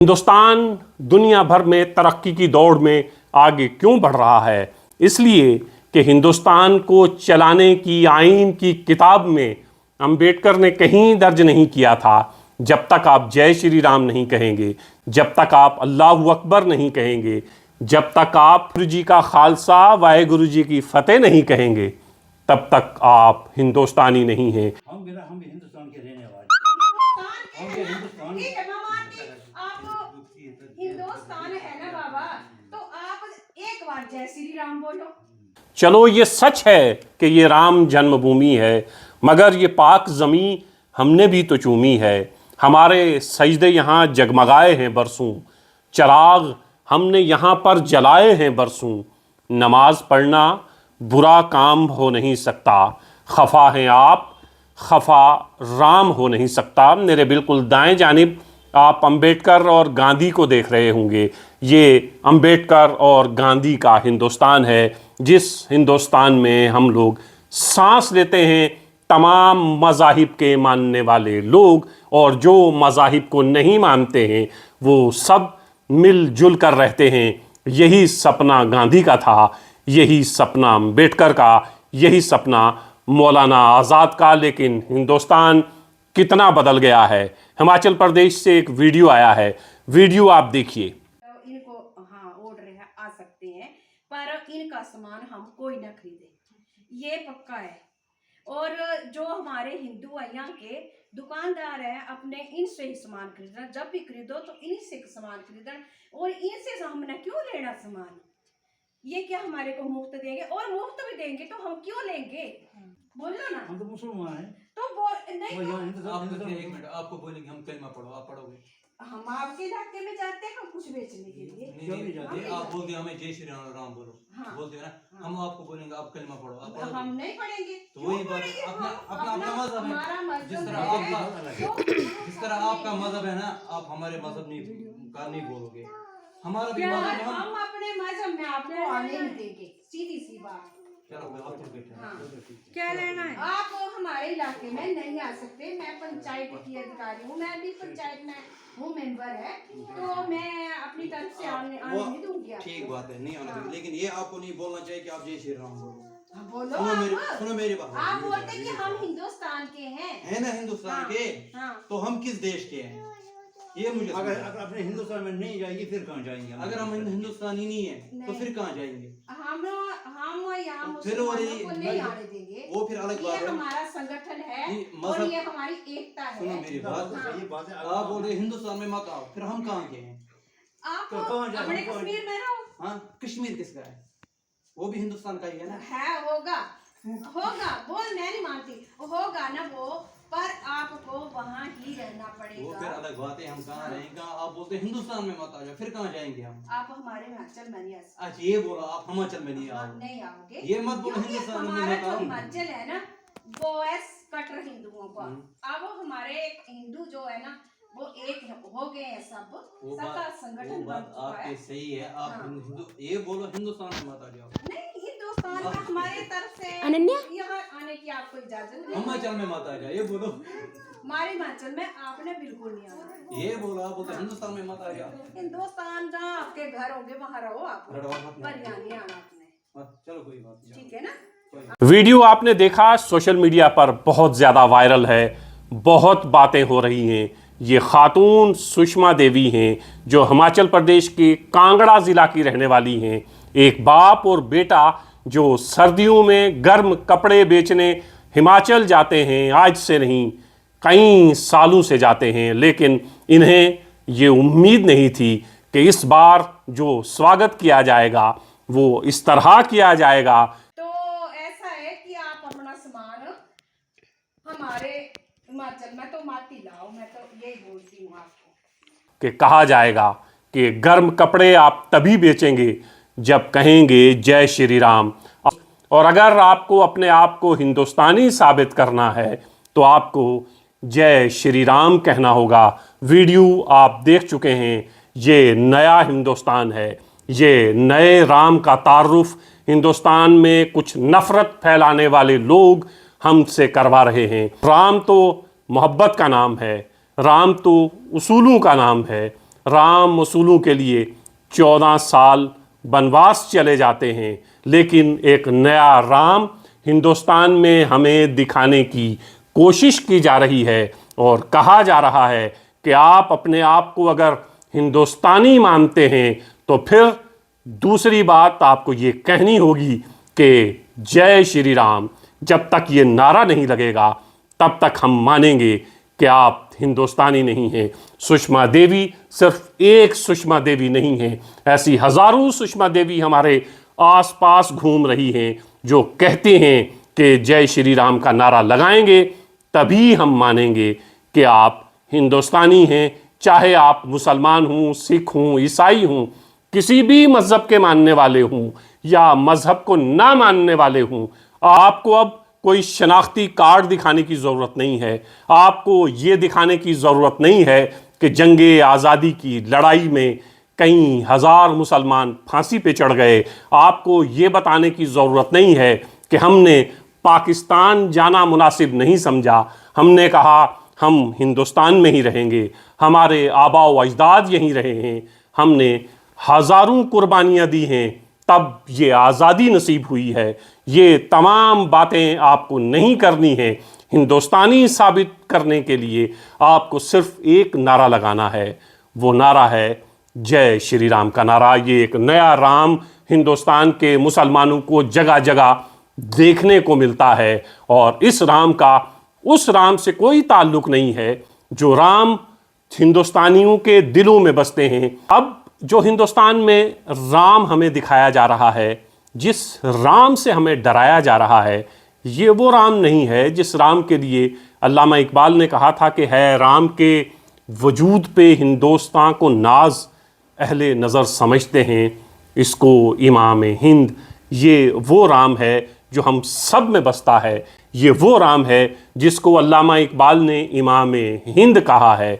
हिंदुस्तान दुनिया भर में तरक्की की दौड़ में आगे क्यों बढ़ रहा है? इसलिए कि हिंदुस्तान को चलाने की आइन की किताब में अंबेडकर ने कहीं दर्ज नहीं किया था, जब तक आप जय श्री राम नहीं कहेंगे, जब तक आप अल्लाहू अकबर नहीं कहेंगे, जब तक आप गुरु जी का खालसा वाहेगुरु जी की फतेह नहीं कहेंगे, तब तक आप हिंदुस्तानी नहीं हैं। हम हिंदुस्तान के रहने वाले ठीक है, मैं मानती आप हिंदुस्तान है ना बाबा, तो आप एक बार जय श्री राम बोलो। चलो ये सच है कि ये राम जन्मभूमि है, मगर ये पाक ज़मीं हमने भी तो चूमी है। हमारे सजदे यहाँ जगमगाए हैं बरसों, चिराग हमने यहाँ पर जलाए हैं बरसों। नमाज पढ़ना बुरा काम हो नहीं सकता, खफा हैं आप, खफा राम हो नहीं सकता। मेरे बिल्कुल दाएं जानिब आप अंबेडकर और गांधी को देख रहे होंगे। ये अंबेडकर और गांधी का हिंदुस्तान है, जिस हिंदुस्तान में हम लोग सांस लेते हैं। तमाम मज़ाहिब के मानने वाले लोग और जो मज़ाहिब को नहीं मानते हैं वो सब मिलजुल कर रहते हैं। यही सपना गांधी का था, यही सपना अंबेडकर का, यही सपना मौलाना आज़ाद का। लेकिन हिंदुस्तान कितना बदल गया है। हिमाचल प्रदेश से एक वीडियो आया है, वीडियो आप देखिए। इनको ऑर्डर है, आ सकते हैं, पर इनका सामान हम कोई ना खरीदे, ये पक्का है। और जो हमारे हिंदू है यहाँ के दुकानदार हैं, अपने इनसे ही सामान खरीदना, जब भी खरीदो तो इन्हीं से सामान खरीदना। और इनसे हमने क्यों लेना सामान? ये क्या हमारे को मुफ्त देंगे? और मुफ्त भी देंगे तो हम क्यों लेंगे? बोलो ना। हम तो मुसलमान हैं। तो नहीं तो एक मिनट, आपको बोलेंगे हम कलमा पढ़ो, आप पढ़ोगे? हम आपके इलाके में जाते हैं कुछ बेचने के लिए। नहीं जाते, आप बोलते हमें जय श्री राम बोलो। हाँ, बोलते हैं ना। हाँ, हम आपको बोलेंगे आप कलमा पढ़ो, आप पढ़ोगे? हम नहीं पढ़ेंगे। तो वही बात, अपना मजहब है। जिस तरह आपका मजहब है ना, आप हमारे मजहब नहीं बोलोगे। हमारा भी मजहब है, हम अपने मजहब में आपको आने नहीं देंगे, सीधी सी बात। हाँ। क्या लेना है? आप हमारे इलाके में नहीं आ सकते। मैं पंचायत की अधिकारी हूँ, मैं भी पंचायत में हूँ, मेंबर है, तो मैं अपनी तरफ से आने नहीं दूंगी। ठीक बात है, नहीं आना चाहिए, लेकिन ये आपको नहीं बोलना चाहिए कि आप जय श्री राम बोलो। बोलो, सुनो मेरी बात। आप बोलते कि हम हिंदुस्तान के हैं, है ना, हिंदुस्तान के। तो हम किस देश के हैं ये मुझे अगर अपने हिंदुस्तान में नहीं जाएंगे फिर कहाँ जाएंगे? अगर हम हिंदुस्तानी नहीं है तो फिर कहाँ जाएंगे? हम यहाँ फिर मुसलमानों को नहीं आने देंगे। वो फिर अलग बात है। ये हमारा संगठन है और ये हमारी एकता है। सुनो मेरी बात, सही बात है। आप बोल रहे हिंदुस्तान में मत आओ, फिर हम कहाँ के हैं? आप तो अपने कश्मीर में रहो। हाँ, कश्मीर किसका है? वो भी हिंदुस्तान का ही है ना। है, होगा वो मैं नहीं मानती, होगा ना वो, पर आपको वहाँ ही रहना पड़ेगा। वो फिर अलग बात है, हम कहाँ रहेंगे? आप बोलते हैं हिंदुस्तान में मत आ जाओ, फिर कहाँ जाएंगे हम? आप हमारे हिमाचल में नहीं आ सकते। अच्छा, ये बोला आप हिमाचल में नहीं आओगे? ये मत बोलो हिंदुस्तान में मत आओ। हिमाचल है ना, वो है कट्टर हिंदुओं का। अब हमारे हिंदू जो है ना, वो एक हो गए हैं, सबका संगठन बन चुका है। सही है, आप हिंदू ये बोलो हिंदुस्तान में मत आ जाओ। नहीं, हिंदुस्तान में हमारे तरफ से अनन्या यहाँ आने की आपको इजाजत नहीं। हिमाचल में मत आ जाओ, ये बोलो। हमारे हिमाचल में आपने बिल्कुल नहीं आना। ये बोला आप बोलते हिंदुस्तान में मत आ जाओ। हिंदुस्तान जहाँ आपके घर होंगे वहाँ रहो आप, पर यहाँ नहीं आना आपने। चलो कोई बात नहीं, ठीक है ना। वीडियो आपने देखा, सोशल मीडिया पर बहुत ज़्यादा वायरल है, बहुत बातें हो रही हैं। ये खातून सुषमा देवी हैं, जो हिमाचल प्रदेश के कांगड़ा ज़िला की रहने वाली हैं। एक बाप और बेटा जो सर्दियों में गर्म कपड़े बेचने हिमाचल जाते हैं, आज से नहीं कई सालों से जाते हैं। लेकिन इन्हें ये उम्मीद नहीं थी कि इस बार जो स्वागत किया जाएगा वो इस तरह किया जाएगा। तो ऐसा है कि आप अपना सामान हमारे हिमाचल में तो माती लाओ, मैं तो यही बोलती हूँ आपको। कि कहा जाएगा कि गर्म कपड़े आप तभी बेचेंगे जब कहेंगे जय श्री राम। और अगर आपको अपने आप को हिंदुस्तानी साबित करना है तो आपको जय श्री राम कहना होगा। वीडियो आप देख चुके हैं, ये नया हिंदुस्तान है, ये नए राम का तारुफ हिंदुस्तान में कुछ नफ़रत फैलाने वाले लोग हमसे करवा रहे हैं। राम तो मोहब्बत का नाम है, राम तो उसूलों का नाम है, राम वसूलों के लिए 14 साल वनवास चले जाते हैं, लेकिन एक नया राम हिंदुस्तान में हमें दिखाने की कोशिश की जा रही है और कहा जा रहा है कि आप अपने आप को अगर हिंदुस्तानी मानते हैं तो फिर दूसरी बात आपको ये कहनी होगी कि जय श्री राम। जब तक ये नारा नहीं लगेगा तब तक हम मानेंगे कि आप हिंदुस्तानी नहीं हैं। सुषमा देवी सिर्फ एक सुषमा देवी नहीं है, ऐसी हजारों सुषमा देवी हमारे आसपास घूम रही हैं जो कहते हैं कि जय श्री राम का नारा लगाएंगे तभी हम मानेंगे कि आप हिंदुस्तानी हैं। चाहे आप मुसलमान हों, सिख हों, ईसाई हों, किसी भी मज़हब के मानने वाले हों या मज़हब को ना मानने वाले हों, आपको अब कोई शनाख्ती कार्ड दिखाने की ज़रूरत नहीं है। आपको ये दिखाने की ज़रूरत नहीं है कि जंगे आज़ादी की लड़ाई में कई हज़ार मुसलमान फांसी पे चढ़ गए। आपको ये बताने की ज़रूरत नहीं है कि हमने पाकिस्तान जाना मुनासिब नहीं समझा, हमने कहा हम हिंदुस्तान में ही रहेंगे, हमारे आबा व अजदाद यहीं रहे हैं, हमने हज़ारों कुर्बानियाँ दी हैं तब ये आज़ादी नसीब हुई है। ये तमाम बातें आपको नहीं करनी है। हिंदुस्तानी साबित करने के लिए आपको सिर्फ एक नारा लगाना है, वो नारा है जय श्री राम का नारा। ये एक नया राम हिंदुस्तान के मुसलमानों को जगह जगह देखने को मिलता है और इस राम का उस राम से कोई ताल्लुक नहीं है जो राम हिंदुस्तानियों के दिलों में बसते हैं। अब जो हिंदुस्तान में राम हमें दिखाया जा रहा है, जिस राम से हमें डराया जा रहा है, ये वो राम नहीं है जिस राम के लिए अल्लामा इकबाल ने कहा था कि है राम के वजूद पे हिंदुस्तान को नाज अहले नज़र समझते हैं, इसको इमाम हिंद। ये वो राम है जो हम सब में बसता है, ये वो राम है जिसको अल्लामा इकबाल ने इमाम हिंद कहा है।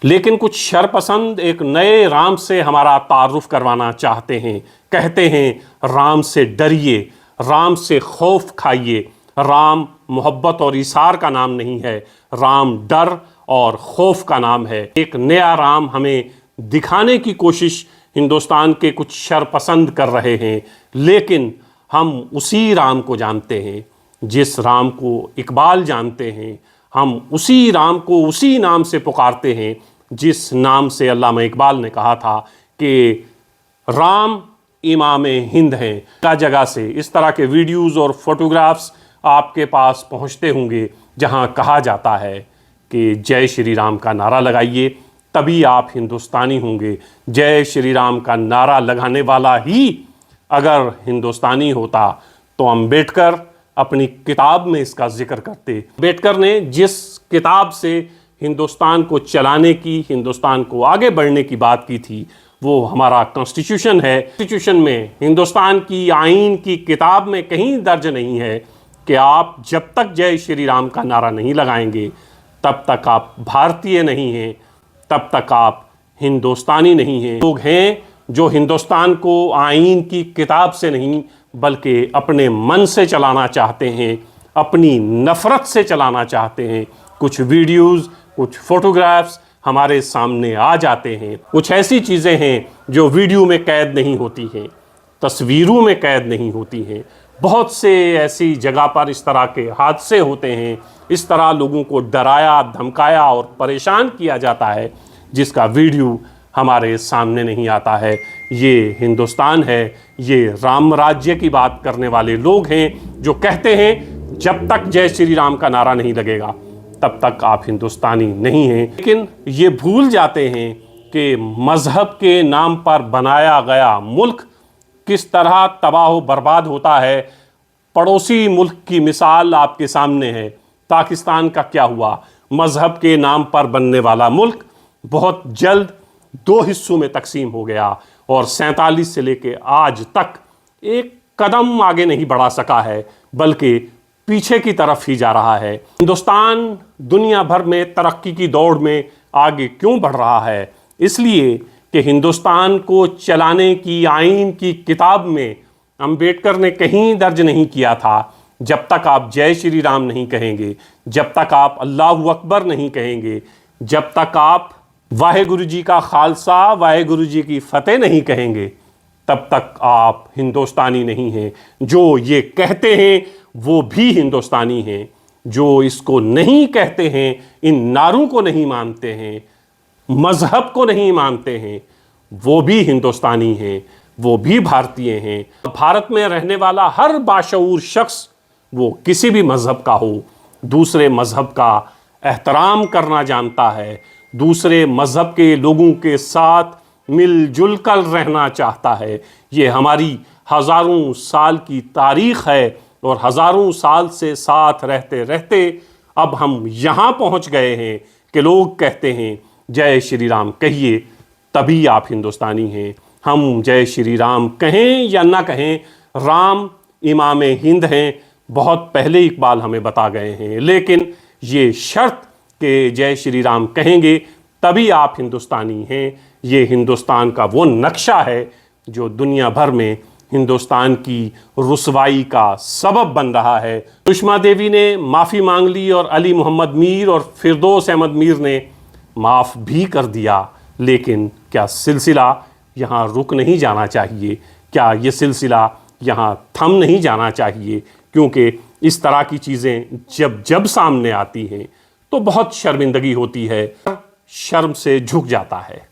लेकिन कुछ शरपसंद एक नए राम से हमारा तारुफ करवाना चाहते हैं। कहते हैं राम से डरिए, राम से खौफ खाइए। राम मोहब्बत और इसार का नाम नहीं है, राम डर और खौफ का नाम है। एक नया राम हमें दिखाने की कोशिश हिंदुस्तान के कुछ शरपसंद कर रहे हैं, लेकिन हम उसी राम को जानते हैं जिस राम को इकबाल जानते हैं। हम उसी राम को उसी नाम से पुकारते हैं जिस नाम से अल्लामा इकबाल ने कहा था कि राम इमाम हिंद हैं। जगह जगह से इस तरह के वीडियोज़ और फोटोग्राफ्स आपके पास पहुंचते होंगे जहां कहा जाता है कि जय श्री राम का नारा लगाइए तभी आप हिंदुस्तानी होंगे। जय श्री राम का नारा लगाने वाला ही अगर हिंदुस्तानी होता तो अम्बेडकर अपनी किताब में इसका जिक्र करते। अम्बेडकर ने जिस किताब से हिंदुस्तान को चलाने की, हिंदुस्तान को आगे बढ़ने की बात की थी, वो हमारा कॉन्स्टिट्यूशन है। कॉन्स्टिट्यूशन में, हिंदुस्तान की आइन की किताब में कहीं दर्ज नहीं है कि आप जब तक जय श्री राम का नारा नहीं लगाएंगे तब तक आप भारतीय नहीं हैं, तब तक आप हिंदुस्तानी नहीं हैं। लोग हैं जो हिंदुस्तान को आइन की किताब से नहीं बल्कि अपने मन से चलाना चाहते हैं, अपनी नफ़रत से चलाना चाहते हैं। कुछ वीडियोज़, कुछ फोटोग्राफ्स हमारे सामने आ जाते हैं। कुछ ऐसी चीज़ें हैं जो वीडियो में कैद नहीं होती हैं, तस्वीरों में कैद नहीं होती हैं। बहुत से ऐसी जगह पर इस तरह के हादसे होते हैं, इस तरह लोगों को डराया, धमकाया और परेशान किया जाता है जिसका वीडियो हमारे सामने नहीं आता है। ये हिंदुस्तान है, ये राम राज्य की बात करने वाले लोग हैं जो कहते हैं जब तक जय श्री राम का नारा नहीं लगेगा तब तक आप हिंदुस्तानी नहीं हैं। लेकिन ये भूल जाते हैं कि मज़हब के नाम पर बनाया गया मुल्क किस तरह तबाह बर्बाद होता है। पड़ोसी मुल्क की मिसाल आपके सामने है। पाकिस्तान का क्या हुआ? मज़हब के नाम पर बनने वाला मुल्क बहुत जल्द 2 हिस्सों में तकसीम हो गया और 47 से लेकर आज तक एक कदम आगे नहीं बढ़ा सका है, बल्कि पीछे की तरफ ही जा रहा है। हिंदुस्तान दुनिया भर में तरक्की की दौड़ में आगे क्यों बढ़ रहा है? इसलिए कि हिंदुस्तान को चलाने की आइन की किताब में अम्बेडकर ने कहीं दर्ज नहीं किया था जब तक आप जय श्री राम नहीं कहेंगे, जब तक आप अल्लाहू अकबर नहीं कहेंगे, जब तक आप वाहेगुरु जी का खालसा, वाहेगुरु जी की फतेह नहीं कहेंगे, तब तक आप हिंदुस्तानी नहीं हैं। जो ये कहते हैं वो भी हिंदुस्तानी हैं, जो इसको नहीं कहते हैं, इन नारों को नहीं मानते हैं, मज़हब को नहीं मानते हैं, वो भी हिंदुस्तानी हैं, वो भी भारतीय हैं। भारत में रहने वाला हर बाशऊर शख्स, वो किसी भी मज़हब का हो, दूसरे मज़हब का एहतराम करना जानता है, दूसरे मज़हब के लोगों के साथ मिलजुल कर रहना चाहता है। ये हमारी हज़ारों साल की तारीख़ है और हज़ारों साल से साथ रहते रहते अब हम यहाँ पहुँच गए हैं कि लोग कहते हैं जय श्री राम कहिए तभी आप हिंदुस्तानी हैं। हम जय श्री राम कहें या ना कहें, राम इमाम हिंद हैं, बहुत पहले इकबाल हमें बता गए हैं। लेकिन ये शर्त कि जय श्री राम कहेंगे तभी आप हिंदुस्तानी हैं, ये हिंदुस्तान का वो नक्शा है जो दुनिया भर में हिंदुस्तान की रुसवाई का सबब बन रहा है। सुषमा देवी ने माफ़ी मांग ली और अली मोहम्मद मीर और फिरदौस अहमद मीर ने माफ़ भी कर दिया, लेकिन क्या सिलसिला यहाँ रुक नहीं जाना चाहिए? क्या ये सिलसिला यहाँ थम नहीं जाना चाहिए? क्योंकि इस तरह की चीज़ें जब जब सामने आती हैं तो बहुत शर्मिंदगी होती है, शर्म से झुक जाता है।